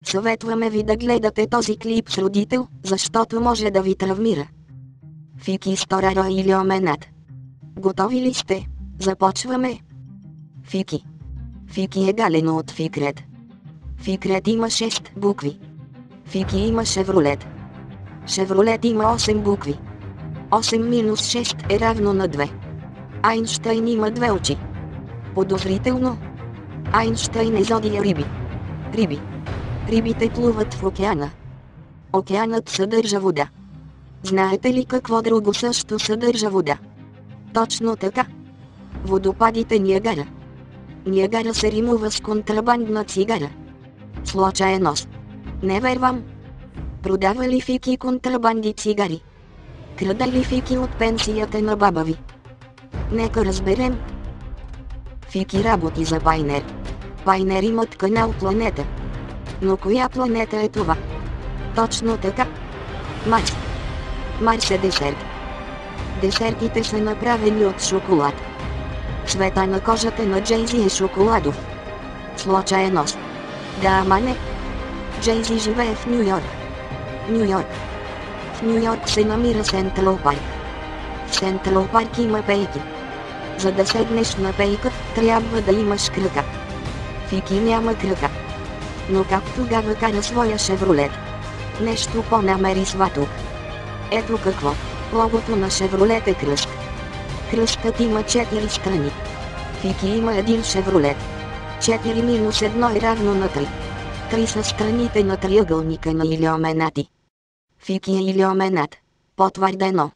Съветваме ви да гледате този клип с родител, защото може да ви травмира. Фики Стораро или Оменат. Готови ли сте? Започваме. Фики. Фики е галено от Фикрет. Фикрет има 6 букви. Фики има Шевролет. Шевролет има 8 букви. 8 минус 6 е равно на 2. Айнщайн има 2 очи. Подозрително. Айнщайн е зодия риби. Риби. Рибите плуват в океана. Океанът съдържа вода. Знаете ли какво друго също съдържа вода? Точно така. Водопадите Ниагара. Ниагара се римува с контрабандна цигара. Случайност. Не вервам. Продава ли Фики контрабанди цигари? Краде ли Фики от пенсията на баба ви? Нека разберем. Фики работи за Пайнер. Пайнер имат канал Планета. Но коя планета е това? Точно така. Марс. Марс е десерт. Десертите са направени от шоколад. Цвета на кожата на Джейзи е шоколадов. Случайност. Да, ама не. Джейзи живее в Ню Йорк. Ню Йорк. В Ню Йорк се намира Сентрал Парк. В Сентрал Парк има пейки. За да седнеш на пейка, трябва да имаш кръка. Фики няма кръка. Но как тогава кара своя Шевролет? Нещо по-намерисва тук. Ето какво. Логото на Шевролет е кръст. Кръстът има 4 страни. Фики има един Шевролет. 4 минус 1 е равно на 3. 3 са страните на триъгълника на Илиоменати. Фики е Илиоменат. Потвърдено.